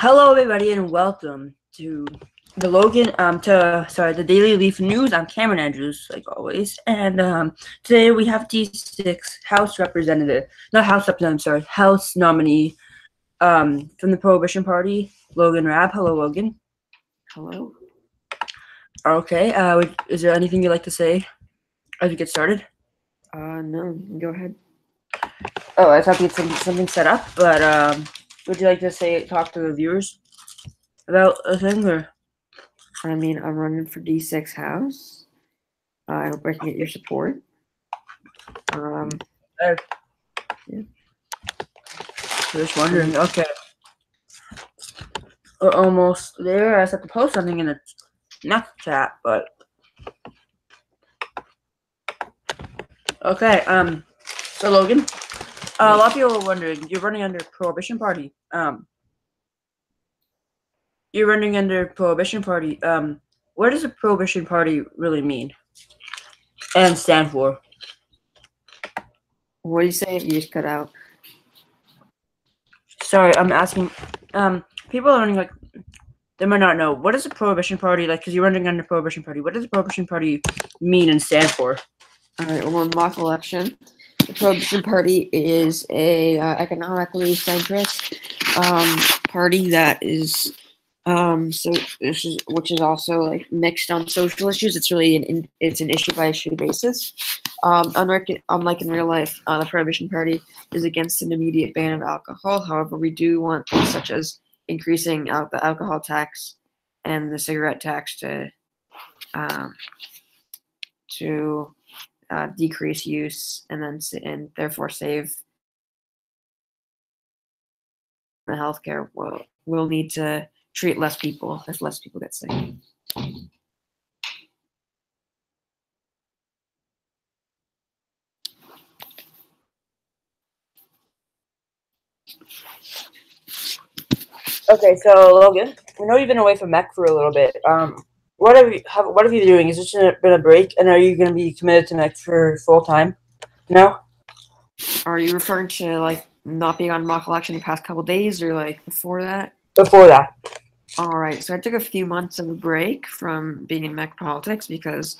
Hello, everybody, and welcome to the Daily Leaf News. I'm Cameron Andrews, like always, and today we have D6 House Representative, not House Representative, sorry, House nominee, from the Prohibition Party, Logan Rabe. Hello, Logan. Hello. Okay. Is there anything you'd like to say as we get started? No, go ahead. Oh, I thought we had something set up, but would you like to talk to the viewers about a thing, or? I mean, I'm running for D6 House. I hope I can get your support. Yeah. Just wondering. Mm-hmm. Okay. We're almost there. I just have to post something in the next chat, but okay. So Logan, a lot of people are wondering. You're running under Prohibition Party. You're running under Prohibition Party. What does a Prohibition Party really mean and stand for? What do you say if you just cut out? Sorry, I'm asking. People are running like they might not know what is a Prohibition Party like because you're running under Prohibition Party. What does a Prohibition Party mean and stand for? All right, well, in mock election, the Prohibition Party is a economically centrist party that is which is also like mixed on social issues. It's really it's an issue by issue basis. Unlike in real life, the Prohibition Party is against an immediate ban of alcohol. However, we do want things such as increasing the alcohol tax and the cigarette tax to decrease use and therefore save the healthcare. We'll need to treat less people as less people get sick. Okay, so Logan, we know you've been away from MEC for a little bit. What have you been doing? Has this been a break, and are you going to be committed to MEC for full time? No. Are you referring to like not being on mock election the past couple days, or like before that? Before that. All right, so I took a few months of a break from being in MEC politics because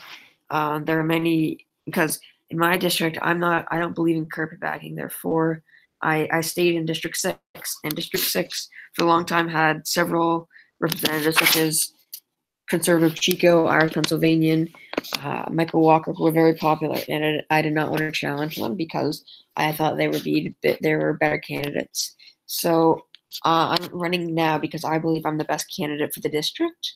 there are many. Because in my district, I don't believe in carpetbagging. Therefore, I stayed in District 6, and District 6 for a long time had several representatives such as Conservative Chico, Irish Pennsylvanian, Michael Walker, who were very popular, and I did not want to challenge them because I thought they were better candidates. So I'm running now because I believe I'm the best candidate for the district,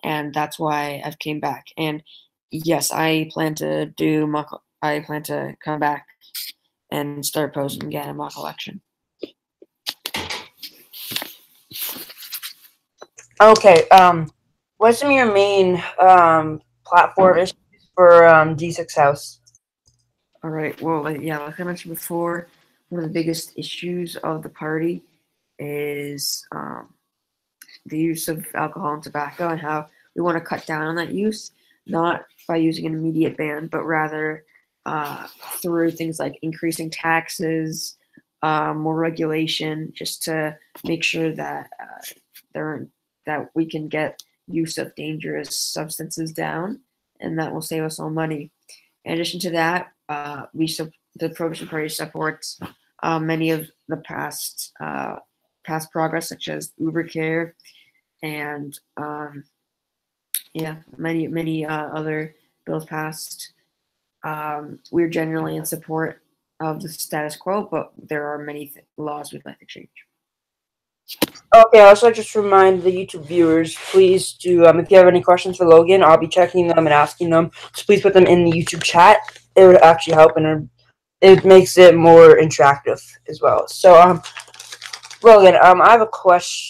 and that's why I've came back. And yes, I plan to come back and start posting again in mock election. Okay. What's some of your main platform issues for D6 House? All right. Well, yeah, like I mentioned before, one of the biggest issues of the party is the use of alcohol and tobacco, and how we want to cut down on that use, not by using an immediate ban, but rather through things like increasing taxes, more regulation, just to make sure that that we can get use of dangerous substances down, and that will save us all money. In addition to that, the Prohibition Party supports many of the past progress, such as Uber Care, and many other bills passed. We're generally in support of the status quo, but there are many laws we'd like to change. Okay, I'd also like just to remind the YouTube viewers, please do, if you have any questions for Logan, I'll be checking them and asking them. So please put them in the YouTube chat. It would actually help, and it makes it more interactive as well. So, Logan, I have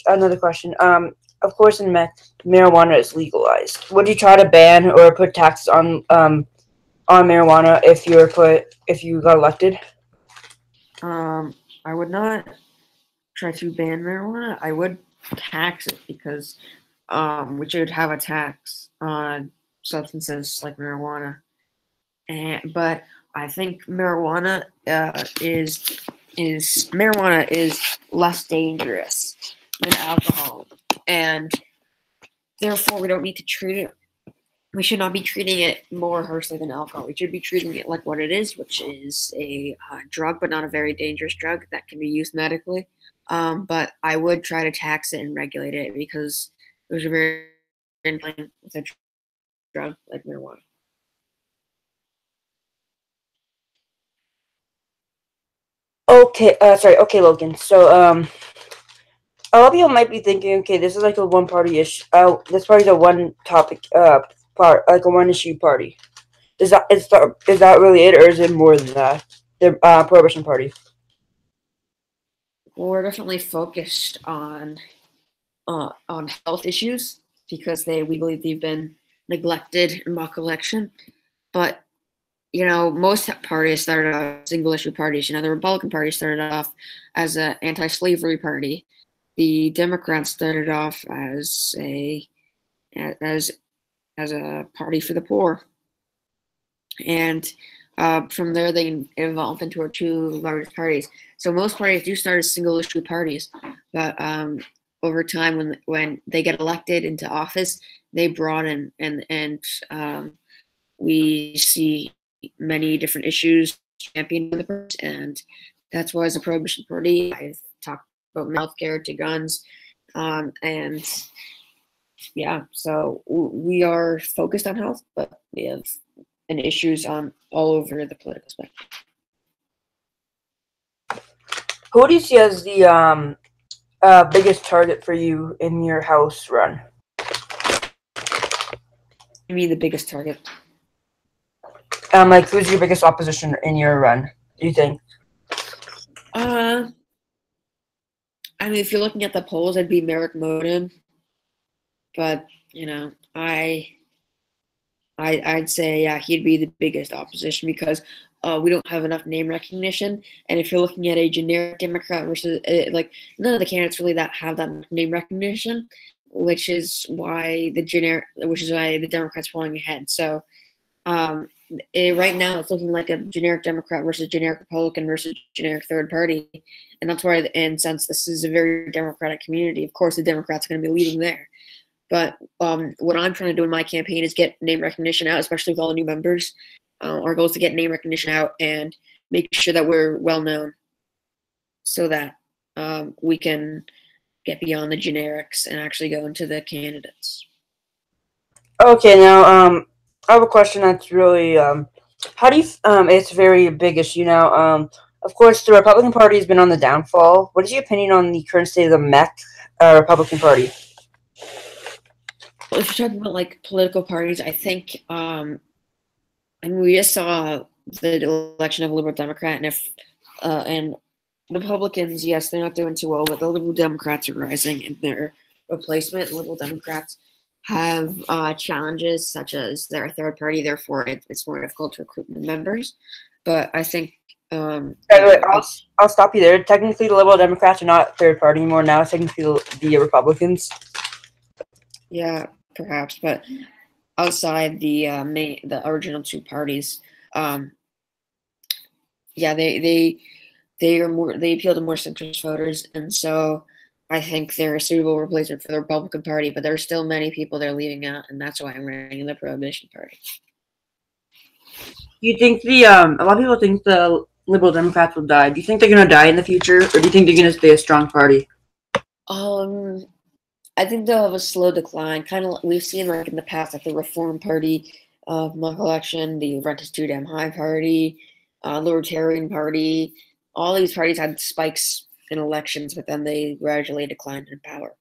another question. Of course, in MEC, marijuana is legalized. Would you try to ban or put taxes on marijuana if you got elected? I would not try to ban marijuana. I would tax it because which would have a tax on substances like marijuana. But I think marijuana is less dangerous than alcohol, and therefore we don't need to treat it. We should not be treating it more harshly than alcohol. We should be treating it like what it is, which is a drug, but not a very dangerous drug that can be used medically. But I would try to tax it and regulate it because there's a very with a drug like marijuana. Okay, okay, Logan. So, a lot of people might be thinking, okay, this is like a one-party issue. This party's a one-topic, like a one-issue party. Is that really it, or is it more than that? The Prohibition Party. Well, we're definitely focused on health issues because we believe they've been neglected in mock election. But most parties started off single issue parties. The Republican Party started off as an anti-slavery party. The Democrats started off as a party for the poor, and from there they evolved into our two largest parties. So most parties do start as single issue parties, but over time, when they get elected into office, they broaden, and we see many different issues championed in the press, and that's why as a Prohibition Party, I've talked about healthcare to guns, and yeah, so we are focused on health, but we have issues on all over the political spectrum. Who do you see as the biggest target for you in your House run? I mean, the biggest target. Like, who's your biggest opposition in your run, do you think? I mean, if you're looking at the polls, I'd be Merrick Moden. But, I'd say, yeah, he'd be the biggest opposition because we don't have enough name recognition. And if you're looking at a generic Democrat versus, none of the candidates really have that name recognition, which is why the Democrats pulling ahead. So, right now it's looking like a generic Democrat versus generic Republican versus generic third party, and that's why. And since this is a very Democratic community, of course the Democrats are going to be leading there. But what I'm trying to do in my campaign is get name recognition out, especially with all the new members. Our goal is to get name recognition out and make sure that we're well known, so that we can get beyond the generics and actually go into the candidates. Okay, now I have a question that's really how do you it's a very big issue now. Of course, the Republican Party has been on the downfall. What is your opinion on the current state of the MEC Republican Party? Well, if you're talking about political parties, I think we just saw the election of a Liberal Democrat, and Republicans, yes, they're not doing too well, but the Liberal Democrats are rising in their replacement. Liberal Democrats have challenges such as they're a third party, therefore it's more difficult to recruit members. But I think I'll stop you there. Technically, the Liberal Democrats are not third party anymore. Now it's technically the Republicans. Yeah, perhaps, but outside the original two parties, yeah, they appeal to more centrist voters, and so I think they're a suitable replacement for the Republican Party. But there are still many people they're leaving out, and that's why I'm running the Prohibition Party. Do you think a lot of people think the Liberal Democrats will die? Do you think they're going to die in the future, or do you think they're going to stay a strong party? I think they'll have a slow decline, kind of like we've seen in the past, like the Reform Party of mock election, the Rent is Too Damn High Party, Libertarian Party. All these parties had spikes in elections, but then they gradually declined in power.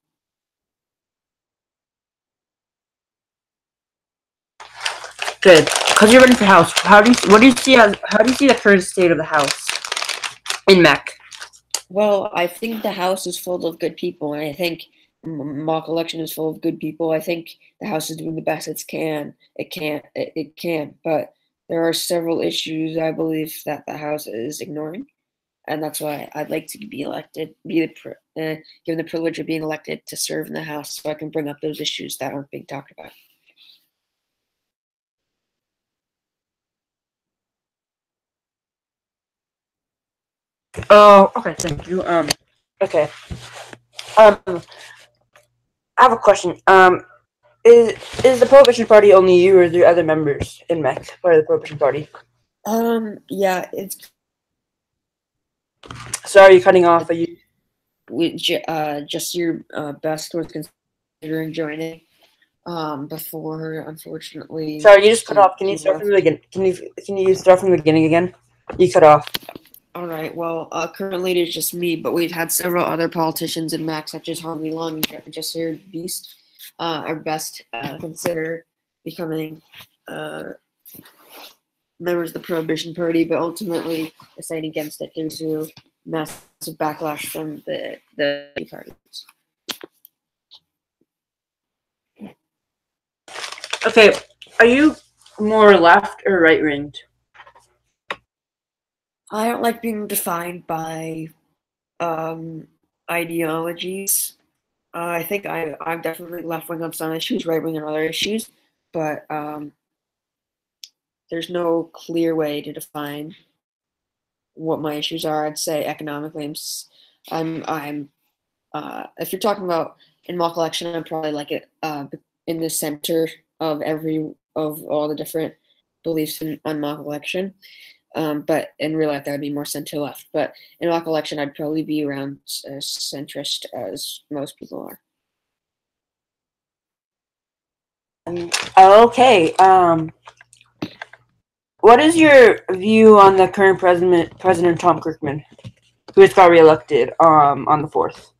Good, because you're running for House. How do you see the current state of the House in MEC? Well, I think the House is full of good people, and I think mock election is full of good people. I think the House is doing the best it can, but there are several issues I believe that the House is ignoring, and that's why I'd like to be elected, given the privilege of being elected to serve in the House, so I can bring up those issues that aren't being talked about. Oh, okay, thank you. Okay. I have a question. Is the Prohibition Party only you, or are there other members in MEC part of the Prohibition Party? Yeah, it's Sorry, you're cutting off. Are you? just your best was considering joining. Before unfortunately. Sorry, you just cut off. Can you start from the beginning? Can you start from the beginning again? You cut off. All right. Well, currently it is just me, but we've had several other politicians in MAC, such as Harvey Long and Jasir Beast, are best consider becoming members of the Prohibition Party, but ultimately deciding against it due to massive backlash from the parties. Okay, are you more left or right-winged? I don't like being defined by ideologies. I think I'm definitely left wing on some issues, right wing on other issues, but there's no clear way to define what my issues are. I'd say economically, I'm if you're talking about in mock election, I'm probably like it in the center of all the different beliefs on mock election. But in real life, that would be more center left. But in mock election, I'd probably be around as centrist as most people are. Okay. What is your view on the current President Tom Kirkman, who just got reelected on the 4th?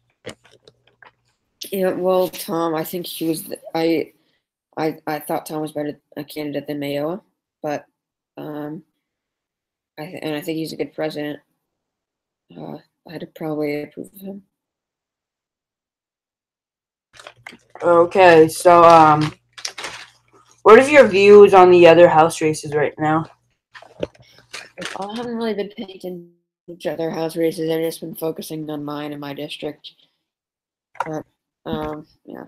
Yeah, well, Tom, I think he was. I thought Tom was better a candidate than Mayowa, but I think he's a good president. I'd probably approve of him. Okay, so what is your views on the other House races right now? I haven't really been paying attention to other House races. I've just been focusing on mine and my district. But yeah.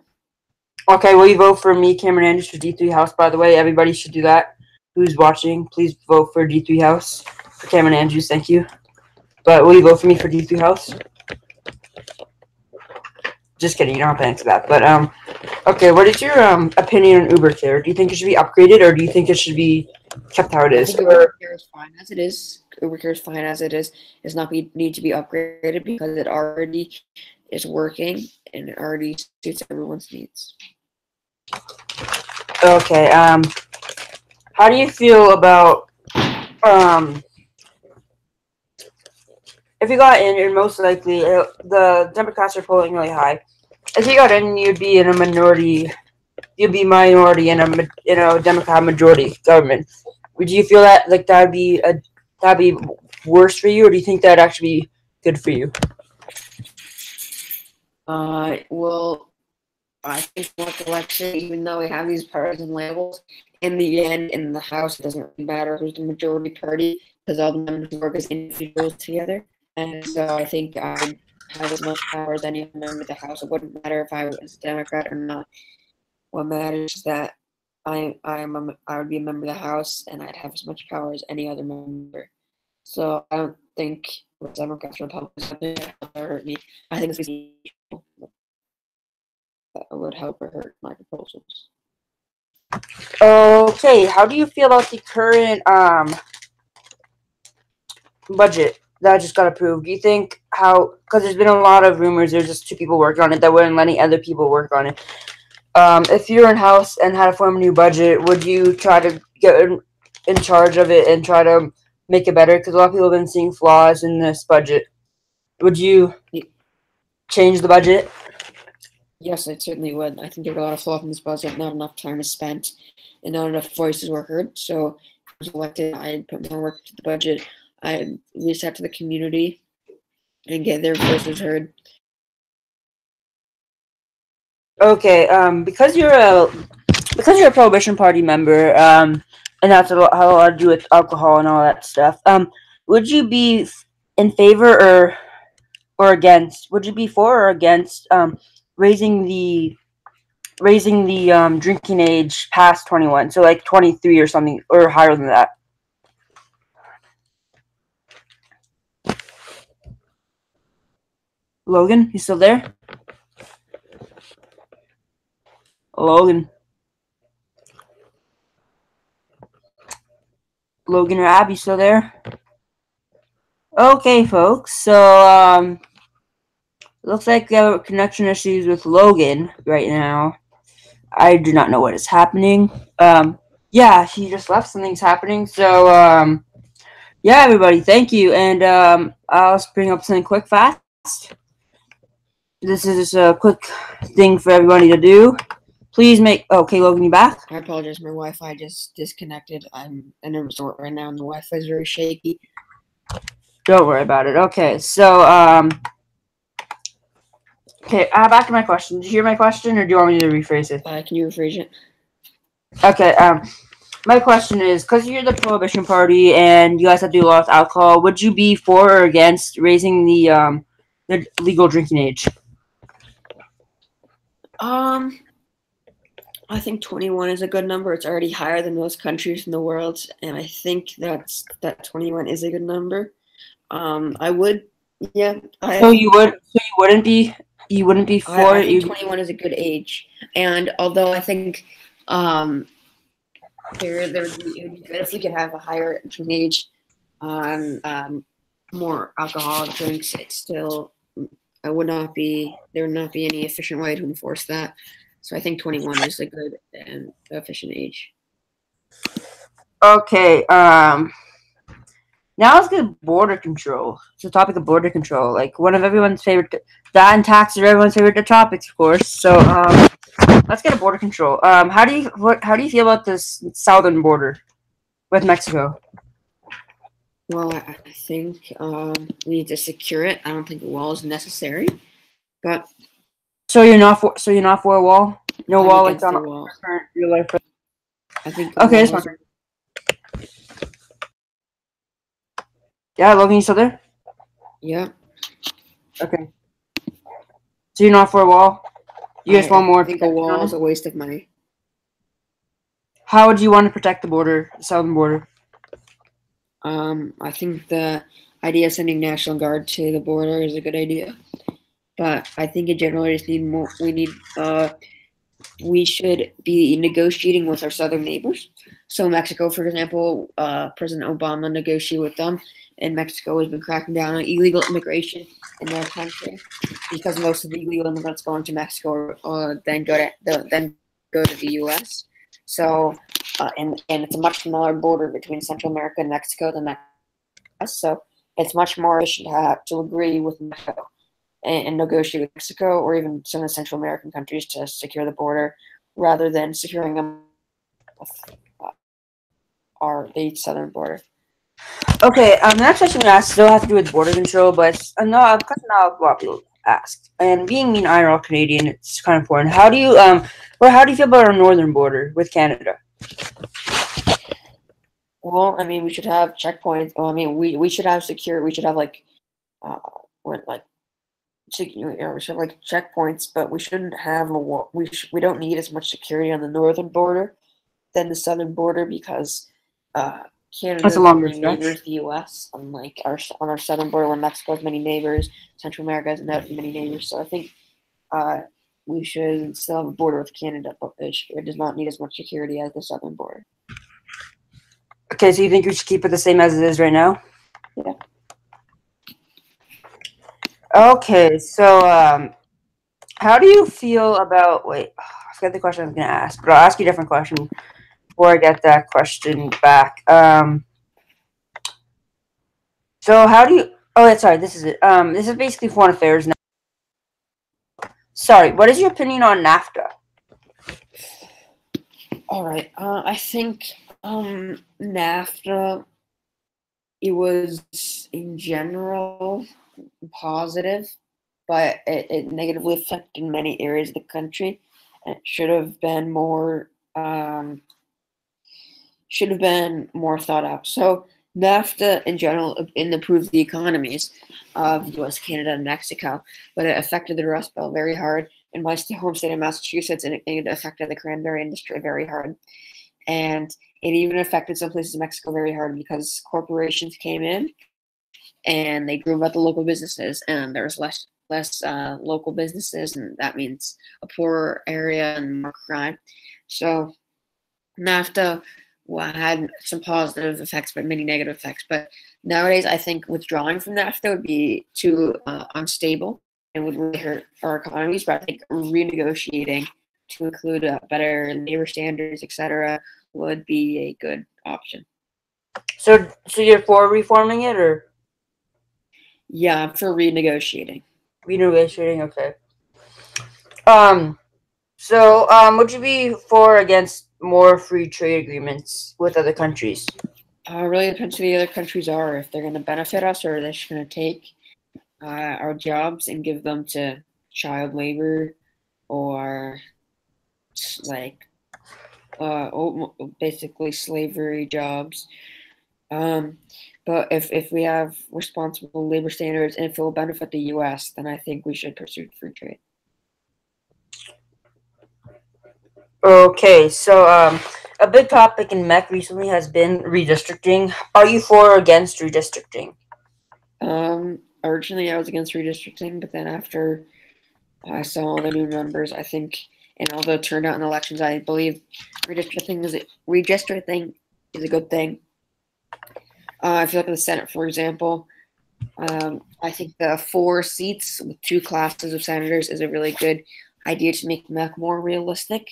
Okay, will you vote for me, Cameron Andrews, for D3 House? By the way, everybody should do that. Who's watching, please vote for D3 House. For Cameron Andrews, thank you. But will you vote for me for D3 House? Just kidding, you don't have to answer that. But okay, what is your opinion on Uber Care? Do you think it should be upgraded, or do you think it should be kept how it is? I think Uber Care is fine as it is. Uber Care is fine as it is. It's not need to be upgraded because it already is working and it already suits everyone's needs. Okay. How do you feel about if you got in, you're most likely the Democrats are polling really high. If you got in, you'd be in a minority. You'd be minority in a Democrat majority government. Would you feel that like that'd be worse for you, or do you think that'd actually be good for you? Well, I think with election, even though we have these partisan labels, in the end, in the House, it doesn't really matter who's the majority party because all the members work as individuals together. And so I think I have as much power as any other member of the House. It wouldn't matter if I was a Democrat or not. What matters is that I would be a member of the House and I'd have as much power as any other member. So I don't think Democrats or Republicans would hurt me. I think it's that would help or hurt my proposals. Okay, how do you feel about the current budget that just got approved? Do you think because there's been a lot of rumors, there's just 2 people working on it that wouldn't let any other people work on it. If you were in House and had to form a new budget, would you try to get in charge of it and try to make it better? Because a lot of people have been seeing flaws in this budget. Would you change the budget? Yes, I certainly would. I think there are a lot of flaws in this budget. Not enough time is spent, and not enough voices were heard. So, if I was elected, I'd put more work into the budget. I'd reach out to the community and get their voices heard. Okay, because you're a Prohibition Party member, and that's had a lot to do with alcohol and all that stuff. Would you be in favor or against? Would you be for or against raising the drinking age past 21, so like 23 or something, or higher than that? Logan, you still there? Logan. Logan or Abby still there? Okay, folks. So, looks like we have connection issues with Logan right now. I do not know what is happening. Yeah, he just left. Something's happening. So, yeah, everybody, thank you. And I'll bring up something quick, fast. This is just a quick thing for everybody to do. Please make. Okay, Logan, you back? I apologize. My Wi-Fi just disconnected. I'm in a resort right now, and the Wi-Fi is very shaky. Don't worry about it. Okay, so okay, back to my question. Did you hear my question, or do you want me to rephrase it? Can you rephrase it? Okay. My question is, because you're the Prohibition Party and you guys have to do a lot of alcohol, would you be for or against raising the legal drinking age? I think 21 is a good number. It's already higher than most countries in the world, and I think that 21 is a good number. I would, yeah. So you wouldn't be for I it. think 21 is a good age, and although I think it would be good if we could have a higher drinking age on more alcoholic drinks. It's still, there would not be any efficient way to enforce that. So I think 21 is a good and efficient age. Okay. Now let's get border control. It's the topic of border control, like one of everyone's favorite. That and taxes are everyone's favorite topics, of course. So let's get a border control. How do you feel about this southern border with Mexico? Well, I think we need to secure it. I don't think a wall is necessary, but so you're not for a wall? No wall like on current real life. I think okay, it's fine. Yeah, Logan, you still there? Yeah. Okay. So you're not for a wall? You just want more? I think a wall is a waste of money. How would you want to protect the border, the southern border? I think the idea of sending National Guard to the border is a good idea, but I think in general we just need more. We should be negotiating with our southern neighbors. So Mexico, for example, President Obama negotiated with them, and Mexico has been cracking down on illegal immigration in their country because most of the illegal immigrants going to Mexico then go to the U.S. So and it's a much smaller border between Central America and Mexico than that. So it's much more efficient to agree with Mexico and negotiate with Mexico or even some of the Central American countries to secure the border rather than securing them with the southern border. Okay, the next question I asked still has to do with border control, but no, because now a lot of people asked. And being me and I are all Canadian, it's kind of important. How do you feel about our northern border with Canada? Well, I mean, we should have checkpoints. Well, I mean, we should have secure. We should have we should have like checkpoints, but we shouldn't have a wall. We don't need as much security on the northern border than the southern border because Canada has many neighbors, the U.S. Unlike on our southern border, where Mexico has many neighbors, Central America has many neighbors. So I think we should still have a border with Canada, but it does not need as much security as the southern border. Okay, so you think we should keep it the same as it is right now? Yeah. Okay, so how do you feel about? Wait, I forgot the question I was gonna ask, but I'll ask you a different question before I get that question back. So how do you? Oh, sorry. This is it. This is basically foreign affairs now. Sorry. What is your opinion on NAFTA? All right. I think NAFTA. It was in general positive, but it negatively affected many areas of the country. And it should have been more thought out. So NAFTA in general improved the economies of U.S., Canada, and Mexico, but it affected the Rust Belt very hard. In my home state of Massachusetts, and it affected the cranberry industry very hard. And it even affected some places in Mexico very hard because corporations came in and they drove out the local businesses, and there was less less local businesses, and that means a poorer area and more crime. So NAFTA had some positive effects, but many negative effects. But nowadays, I think withdrawing from NAFTA would be too unstable and would really hurt our economies. But I think renegotiating to include better labor standards, etc., would be a good option. So you're for reforming it, or? Yeah, for renegotiating. Renegotiating, okay. Would you be for or against more free trade agreements with other countries? Really depends who the other countries are. If they're going to benefit us, or they're just going to take our jobs and give them to child labor, or like basically slavery jobs. But if we have responsible labor standards and if it will benefit the U.S., then I think we should pursue free trade. Okay, so a big topic in MEC recently has been redistricting. Are you for or against redistricting? Originally I was against redistricting, but then after I saw all the new numbers, I think, and all the turnout in elections, I believe redistricting is a good thing. If you look at the Senate, for example, I think the 4 seats with 2 classes of senators is a really good idea to make MEC more realistic.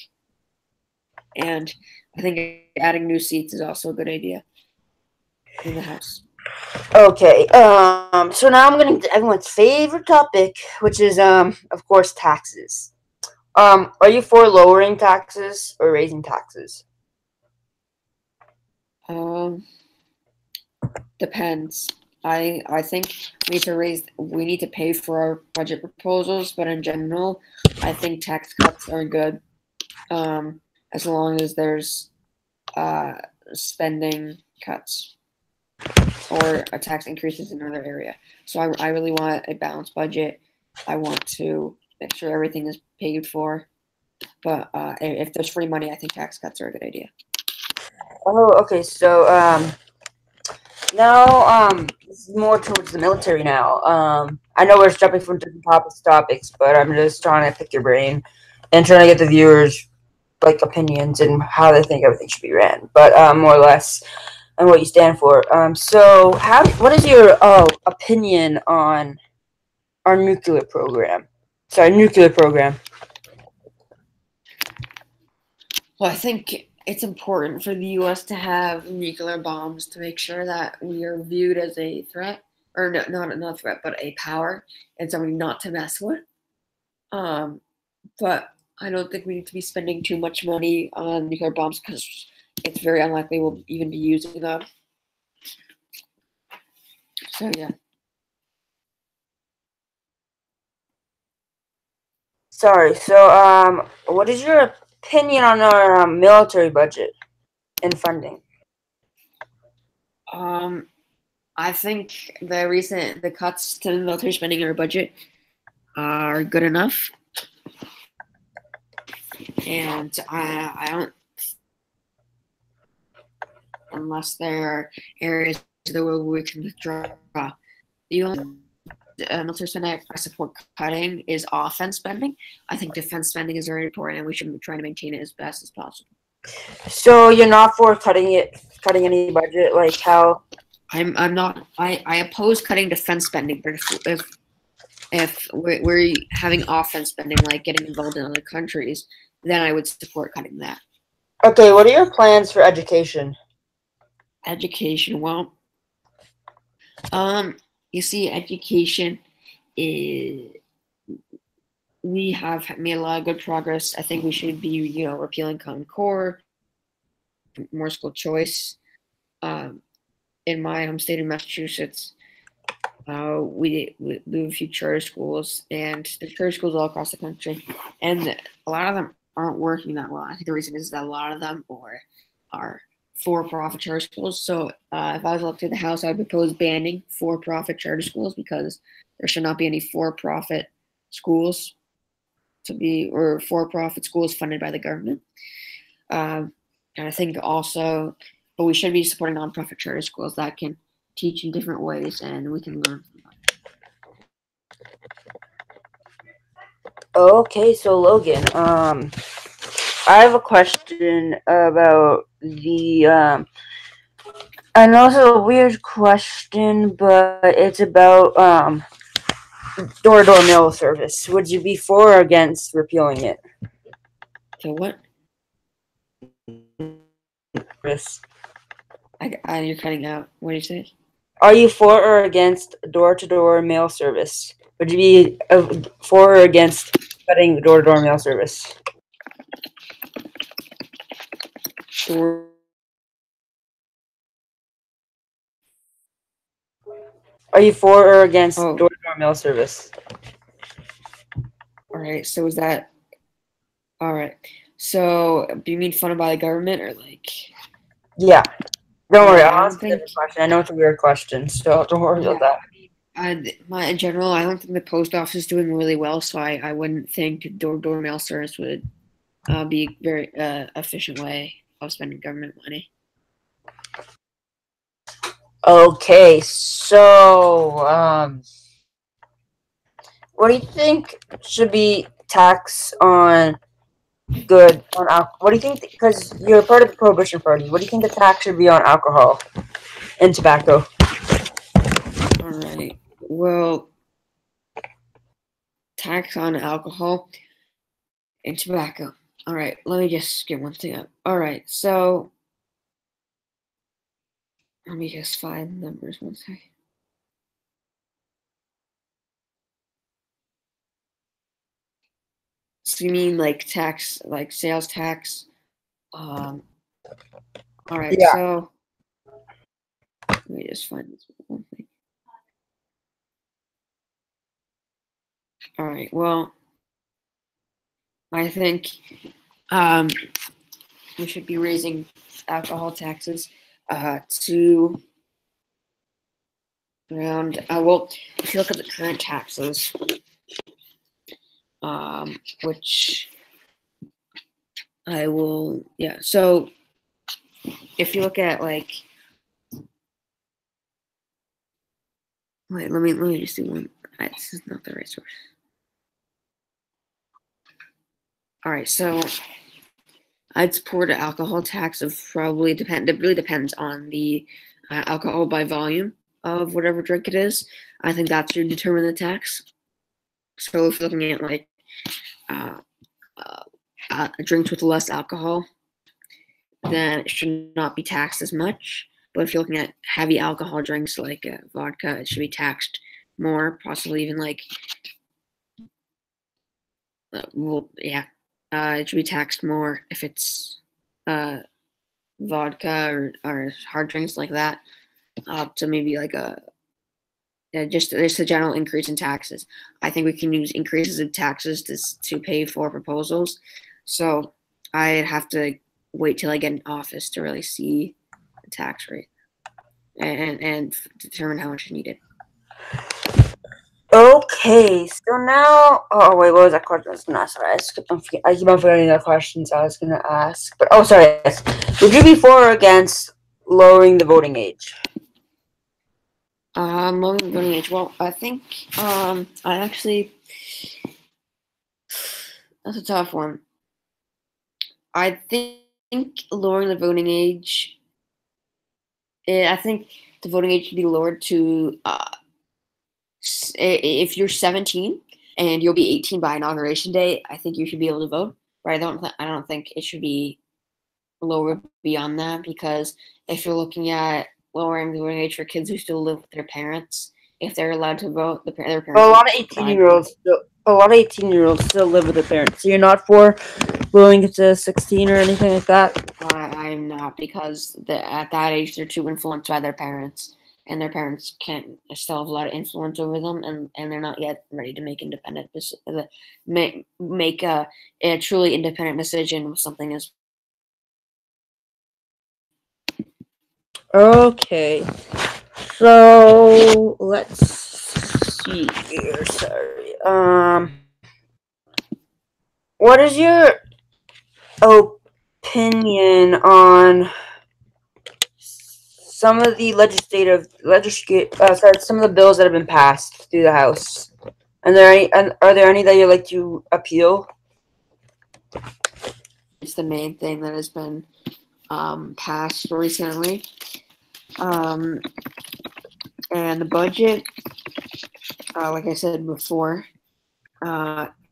And I think adding new seats is also a good idea in the House. Okay, so now I'm getting to everyone's favorite topic, which is, of course, taxes. Are you for lowering taxes or raising taxes? Depends. I think we need to pay for our budget proposals, but in general, I think tax cuts are good, as long as there's spending cuts or a tax increases in another area. So I really want a balanced budget. I want to make sure everything is paid for, but if there's free money, I think tax cuts are a good idea. Oh, okay. So now this is more towards the military now. I know we're jumping from different topics, but I'm just trying to pick your brain and trying to get the viewers like opinions and how they think everything should be ran, but more or less and what you stand for. So what is your opinion on our nuclear program? Sorry, nuclear program. Well, I think it's important for the U.S. to have nuclear bombs to make sure that we are viewed as a threat, or no, not a threat, but a power and somebody not to mess with. But I don't think we need to be spending too much money on nuclear bombs because it's very unlikely we'll even be using them. So yeah. Sorry. So what is your opinion on our military budget and funding? I think the cuts to the military spending in our budget are good enough, and I don't, unless there are areas of the world where we can withdraw. The only military spending I support cutting is offense spending. I think defense spending is very important, and we should be trying to maintain it as best as possible. So you're not for cutting any budget, like how? I'm not. I oppose cutting defense spending, but if we're having offense spending, like getting involved in other countries, then I would support cutting that. Okay, what are your plans for education? Education, well, you see, education is, we have made a lot of good progress. I think we should be, repealing Common Core, more school choice. In my home state of Massachusetts, we have a few charter schools, and there's charter schools all across the country, and a lot of them aren't working that well. I think the reason is that a lot of them are for-profit charter schools. So if I was elected to the House, I would propose banning for-profit charter schools because there should not be any for-profit schools or for-profit schools funded by the government. And I think also, but we should be supporting nonprofit charter schools that can teach in different ways, and we can learn from them. Okay, so Logan, I have a question about I know it's a weird question, but it's about door-to-door mail service. Would you be for or against repealing it? So what? Chris, You're cutting out. What do you say? are you for or against door-to-door mail service? Would you be for or against cutting door-to-door mail service? Sure. Are you for or against Oh, door-to-door mail service? all right. So is that all right? So do you mean funded by the government or like? Yeah. Don't worry, I I'll don't ask a think. different question. I know it's a weird question, so don't worry about Yeah, that. in general, I don't think the post office is doing really well, so I wouldn't think door-to-door mail service would be a very efficient way of spending government money. Okay, so what do you think should be tax on good on alcohol? What do you think? Because you're part of the Prohibition Party. What do you think the tax should be on alcohol and tobacco? All right. Well, tax on alcohol and tobacco. All right. Let me just get one thing up. All right. So let me just find numbers one second. So you mean like tax, like sales tax? All right. Yeah. So let me just find this one thing. All right. Well, I think we should be raising alcohol taxes to around. Well, if you look at the current taxes, which I will, yeah. So if you look at like, wait, let me just do one. This is not the right source. All right, so I'd support an alcohol tax of probably depend. It really depends on the alcohol by volume of whatever drink it is. I think that should determine the tax. So if you're looking at like uh, drinks with less alcohol, then it should not be taxed as much. But if you're looking at heavy alcohol drinks like vodka, it should be taxed more, possibly even like, it should be taxed more if it's vodka or hard drinks like that, up to maybe like just a general increase in taxes. I think we can use increases in taxes to pay for proposals. So I'd have to wait till I get in office to really see the tax rate and determine how much is needed. Okay, so now, oh wait, what was that question I was gonna ask? Sorry, I keep on forgetting the questions I was gonna ask. But oh, sorry, yes. Would you be for or against lowering the voting age? Lowering the voting age. Well, I think I actually that's a tough one. I think lowering the voting age. I think the voting age should be lowered to if you're 17 and you'll be 18 by inauguration day. I think you should be able to vote. But I don't think it should be lower beyond that, because if you're looking at lowering the voting age for kids who still live with their parents, if they're allowed to vote, their parents. Well, a lot of 18-year-olds still live with their parents. So you're not for lowering it to 16 or anything like that? I'm not, because at that age they're too influenced by their parents, and their parents can't still have a lot of influence over them, and they're not yet ready to make make a truly independent decision with something as. Okay, so let's see here. Sorry. What is your opinion on some of the some of the bills that have been passed through the House And are there any that you like to appeal? It's the main thing that has been passed recently. And the budget, like I said before, has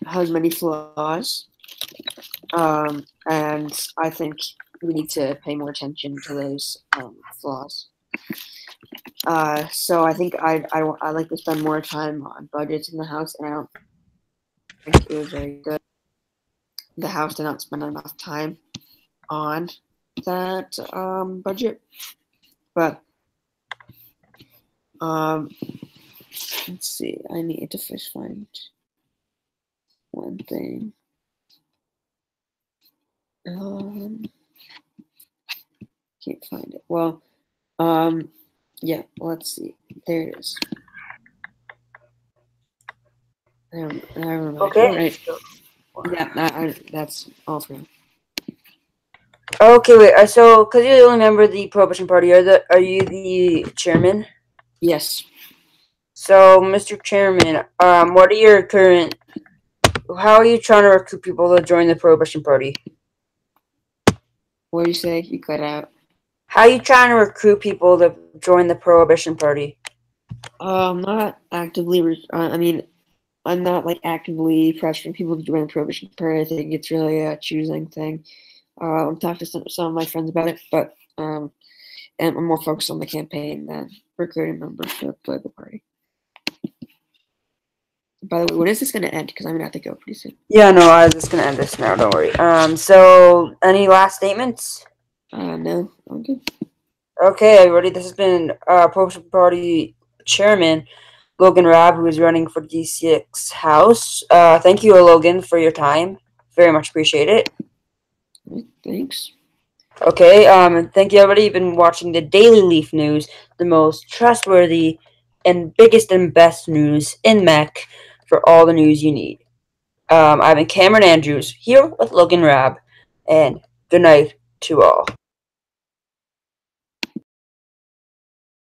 many flaws. And I think we need to pay more attention to those flaws. So I think I like to spend more time on budgets in the House, and I don't think it was very good. The House did not spend enough time on that budget. But let's see. I need to first find one thing. Can't find it. Well, yeah. Let's see. There it is. Never mind. Okay. All right. Yeah, that's all for now. Okay, wait. So, because you're the only member of the Prohibition Party, are you the chairman? Yes. So, Mr. Chairman, what are your current? How are you trying to recruit people to join the Prohibition Party? What do you say? You cut out. How are you trying to recruit people to join the Prohibition Party? Not actively. I mean, I'm not like actively pressuring people to join the Prohibition Party. I think it's really a choosing thing. I've talked to some of my friends about it, but and I'm more focused on the campaign than recruiting members to play the party. By the way, when is this going to end? Because I'm going to have to go pretty soon. Yeah, no, I was just going to end this now. Don't worry. So, any last statements? No, I'm good. Okay, everybody. This has been Prohibition Party Chairman Logan Rabe, who is running for D6 House. Thank you, Logan, for your time. Very much appreciate it. Thanks. Okay, and thank you, everybody. You've been watching the Daily Leaf News, the most trustworthy and biggest and best news in Mech for all the news you need. I've been Cameron Andrews here with Logan Rabe, and good night to all.